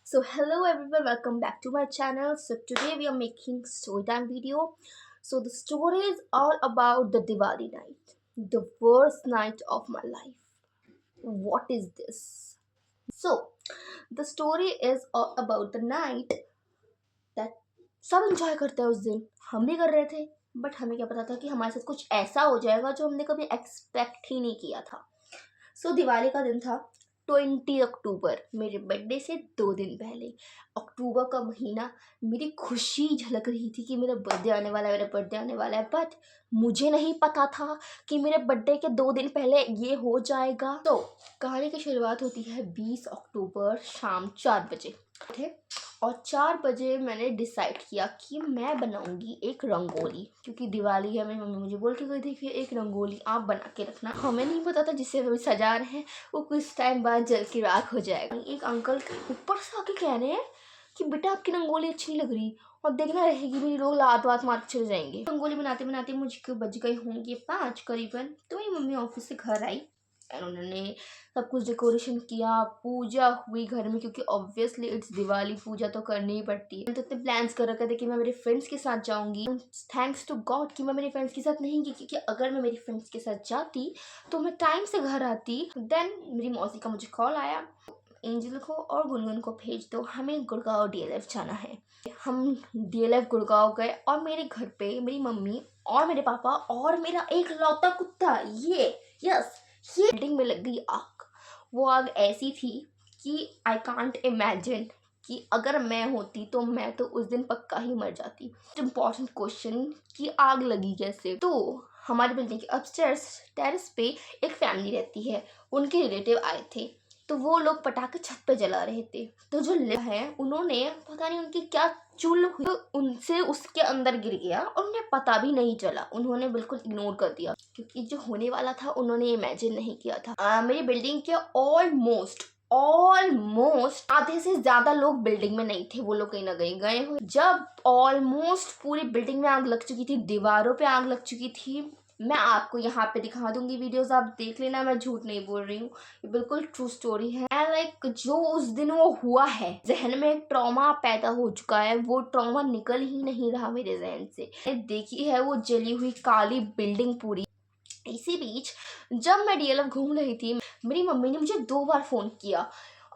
So hello everyone, welcome back to my channel. So today we are making story time video. So the story is all about the Diwali night, the worst night of my life. What is this? So the story is all about the night that सब enjoy करते हैं उस दिन. हम भी कर रहे थे, बट हमें क्या पता था कि हमारे साथ कुछ ऐसा हो जाएगा जो हमने कभी एक्सपेक्ट ही नहीं किया था. सो दिवाली का दिन था 20 अक्टूबर, मेरे बर्थडे से 2 दिन पहले. अक्टूबर का महीना, मेरी खुशी झलक रही थी कि मेरा बर्थडे आने वाला है, मेरा बर्थडे आने वाला है. बट मुझे नहीं पता था कि मेरे बर्थडे के 2 दिन पहले ये हो जाएगा. तो कहानी की शुरुआत होती है 20 अक्टूबर शाम 4 बजे थे. और 4 बजे मैंने डिसाइड किया कि मैं बनाऊंगी एक रंगोली, क्योंकि दिवाली है. मेरी मम्मी मुझे बोल के गई थी कि एक रंगोली आप बना के रखना. हमें नहीं पता था जिसे हम सजा रहे हैं वो कुछ टाइम बाद जल के राख हो जाएगा. एक अंकल ऊपर से आके कह रहे हैं कि बेटा आपकी रंगोली अच्छी नहीं लग रही और देखना रहेगी मेरी, लोग लात वात मार के चले जाएंगे. रंगोली बनाते बनाते मुझको बज गए होंगे 5 करीबन. तो मेरी मम्मी ऑफिस से घर आई और उन्होंने सब कुछ डेकोरेशन किया, पूजा हुई घर में, क्योंकि ऑब्वियसली इट्स दिवाली, पूजा तो करनी ही पड़ती है. तो इतने प्लान्स कर रखे थे कि मैं मेरे फ्रेंड्स के साथ जाऊंगी. थैंक्स टू गॉड कि मैं मेरे फ्रेंड्स के साथ नहीं गई, क्योंकि अगर मैं मेरी फ्रेंड्स के साथ जाती तो मैं टाइम से घर आती. देन मेरी मौसी का मुझे कॉल आया, एंजल को और गुनगुन को भेज दो, हमें गुड़गांव DLF जाना है. हम DLF गुड़गांव गए और मेरे घर पे मेरी मम्मी और मेरे पापा और मेरा एक लौता कुत्ता, ये बिल्डिंग में लग गई आग. वो आग ऐसी थी कि आई कांट इमेजिन कि अगर मैं होती तो मैं तो उस दिन पक्का ही मर जाती. इम्पॉर्टेंट क्वेश्चन कि आग लगी कैसे. तो हमारे बिल्डिंग के अपस्टेयर्स टेरेस पे एक फैमिली रहती है, उनके रिलेटिव आए थे. तो वो लोग पटाखे छत पे जला रहे थे. तो जो है उन्होंने पता नहीं उनकी क्या चुल हुई, तो उनसे उसके अंदर गिर गया और उन्हें पता भी नहीं चला. उन्होंने बिल्कुल इग्नोर कर दिया, क्योंकि जो होने वाला था उन्होंने इमेजिन नहीं किया था. मेरी बिल्डिंग के ऑलमोस्ट आधे से ज्यादा लोग बिल्डिंग में नहीं थे. वो लोग कहीं ना कहीं गए हुए. जब ऑलमोस्ट पूरी बिल्डिंग में आग लग चुकी थी, दीवारों पे आग लग चुकी थी. मैं आपको यहाँ पे दिखा दूंगी वीडियोस, आप देख लेना, मैं झूठ नहीं बोल रही हूँ, ये बिल्कुल ट्रू स्टोरी है. लाइक जो उस दिन वो हुआ है, जहन में एक ट्रॉमा पैदा हो चुका है, वो ट्रॉमा निकल ही नहीं रहा मेरे जहन से. देखी है वो जली हुई काली बिल्डिंग पूरी. इसी बीच जब मैं DLF घूम रही थी, मेरी मम्मी ने मुझे 2 बार फ़ोन किया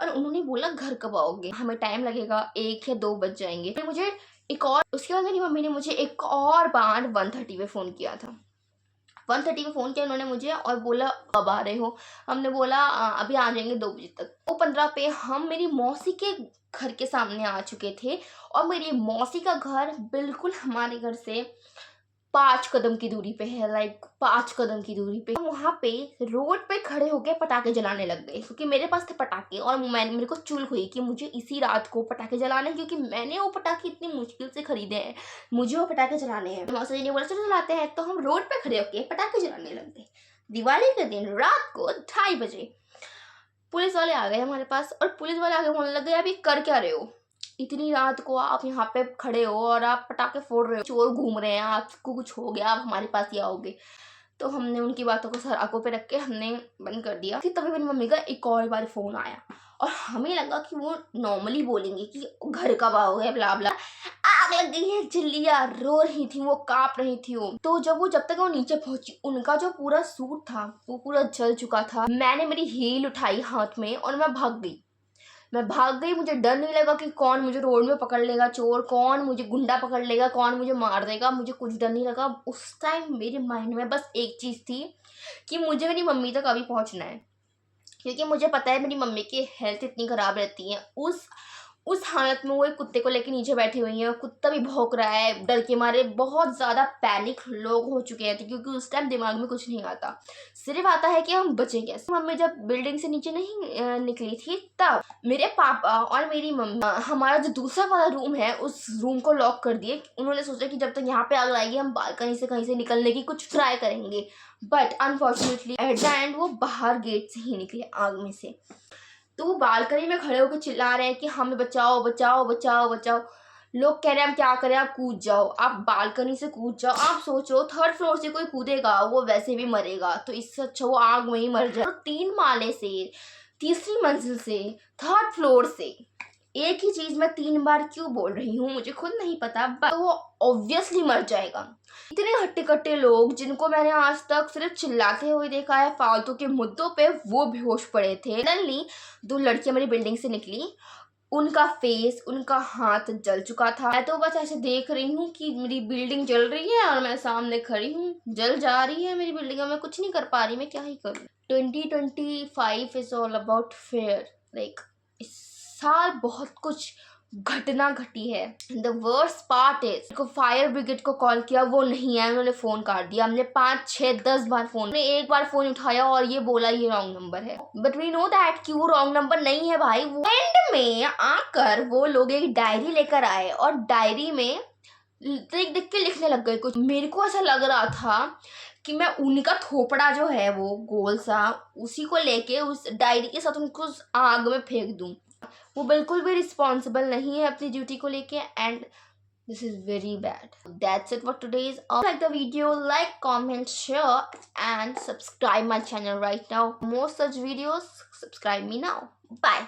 और उन्होंने बोला घर कब आओगे, हमें टाइम लगेगा, 1 या 2 बज जाएंगे. फिर मुझे एक और, उसके बाद मेरी मम्मी ने मुझे एक और बार 1:30 पे फ़ोन किया था. 1:30 पे फ़ोन किया उन्होंने मुझे और बोला कब आ रहे हो. हमने बोला अभी आ जाएंगे 2 बजे तक. 2:15 पे हम मेरी मौसी के घर के सामने आ चुके थे और मेरी मौसी का घर बिल्कुल हमारे घर से 5 कदम की दूरी पे है. लाइक 5 कदम की दूरी पे. वहाँ पे रोड पे खड़े होके पटाखे जलाने लग गए, क्योंकि मेरे पास थे पटाखे और मेरे को चुल हुई कि मुझे इसी रात को पटाखे जलाने, क्योंकि मैंने वो पटाखे इतनी मुश्किल से खरीदे हैं, मुझे वो पटाखे जलाने हैं. मौसा जी ने बोला चलो जलाते हैं. तो हम रोड पे खड़े होके पटाखे जलाने लग गए. दिवाली के दिन रात को 2:30 बजे पुलिस वाले आ गए हमारे पास और पुलिस वाले आगे बोलने लग गए अभी कर क्या रहे हो, इतनी रात को आप यहाँ पे खड़े हो और आप पटाखे फोड़ रहे हो, चोर घूम रहे हैं, आपको कुछ हो गया, आप हमारे पास ही आओगे. तो हमने उनकी बातों को सर आंखों पे रख के हमने बंद कर दिया. फिर तभी मेरी मम्मी का एक और बार फ़ोन आया और हमें लगा कि वो नॉर्मली बोलेंगे कि घर कब आओगे, ब्ला ब्ला. आग लग गई है, चिल्लियाँ रो रही थी वो, काँप रही थी वो. तो जब तक वो नीचे पहुंची, उनका जो पूरा सूट था वो पूरा जल चुका था. मैंने मेरी हील उठाई हाथ में और मैं भाग गई. मुझे डर नहीं लगा कि कौन मुझे रोड में पकड़ लेगा, चोर, कौन मुझे गुंडा पकड़ लेगा, कौन मुझे मार देगा. मुझे कुछ डर नहीं लगा. उस टाइम मेरे माइंड में बस एक चीज़ थी कि मुझे मेरी मम्मी तक अभी पहुंचना है, क्योंकि मुझे पता है मेरी मम्मी की हेल्थ इतनी ख़राब रहती है. उस हालत में वो एक कुत्ते को लेके नीचे बैठी हुई है, कुत्ता भी भौंक रहा है डर के मारे. बहुत ज़्यादा पैनिक लोग हो चुके हैं, क्योंकि उस टाइम दिमाग में कुछ नहीं आता, सिर्फ आता है कि हम बचें कैसे. मम्मी जब बिल्डिंग से नीचे नहीं निकली थी, तब मेरे पापा और मेरी मम्मी हमारा जो दूसरा वाला रूम है उस रूम को लॉक कर दिए. उन्होंने सोचा कि जब तक यहाँ पे आग आएगी हम बालकनी से कहीं से निकलने की कुछ ट्राई करेंगे. But unfortunately at the end वो बाहर गेट से ही निकले आग में से. तो वो बालकनी में खड़े होकर चिल्ला रहे हैं कि हमें बचाओ बचाओ बचाओ बचाओ. लोग कह रहे हैं हम क्या करें, आप कूद जाओ, आप बालकनी से कूद जाओ. आप सोचो 3rd फ्लोर से कोई कूदेगा वो वैसे भी मरेगा, तो इससे अच्छा वो आग में ही मर जाए. तो 3 माले से, तीसरी मंजिल से, 3rd फ्लोर से एक ही चीज मैं 3 बार क्यों बोल रही हूँ मुझे खुद नहीं पता, बट वो ऑब्वियसली मर जाएगा। इतने हट्टे कट्टे लोग जिनको मैंने आज तक सिर्फ चिल्लाते हुए देखा है फालतू के मुद्दों पे, वो बेहोश पड़े थे। सडनली 2 लड़कियां मेरी बिल्डिंग से निकली, उनका फेस, उनका हाथ जल चुका था। मैं तो बस ऐसे देख रही हूँ कि मेरी बिल्डिंग जल रही है और मैं सामने खड़ी हूँ, जल जा रही है मेरी बिल्डिंग, मैं कुछ नहीं कर पा रही, मैं क्या ही करूँ। 2025 is all about fair. Like इस साल बहुत कुछ घटना घटी है। द वर्स्ट पार्ट इज को फायर ब्रिगेड को कॉल किया, वो नहीं आया, उन्होंने फोन काट दिया। हमने 5 6 10 बार फोन, हमने एक बार फोन उठाया और ये बोला ये रॉन्ग नंबर है, बट वी नो दैट कि वो रॉन्ग नंबर नहीं है भाई। एंड में आकर वो लोग एक डायरी लेकर आए और डायरी में देख देख के लिखने लग गए कुछ। मेरे को ऐसा लग रहा था कि मैं उनका थोपड़ा जो है वो गोल सा, उसी को लेके उस डायरी के साथ उनको उस आग में फेंक दूं। वो बिल्कुल भी रिस्पॉन्सिबल नहीं है अपनी ड्यूटी को लेके, and this is very bad. That's it for today's. Like the video, like, comment, share, and subscribe my channel right now. More such videos, subscribe me now. Bye.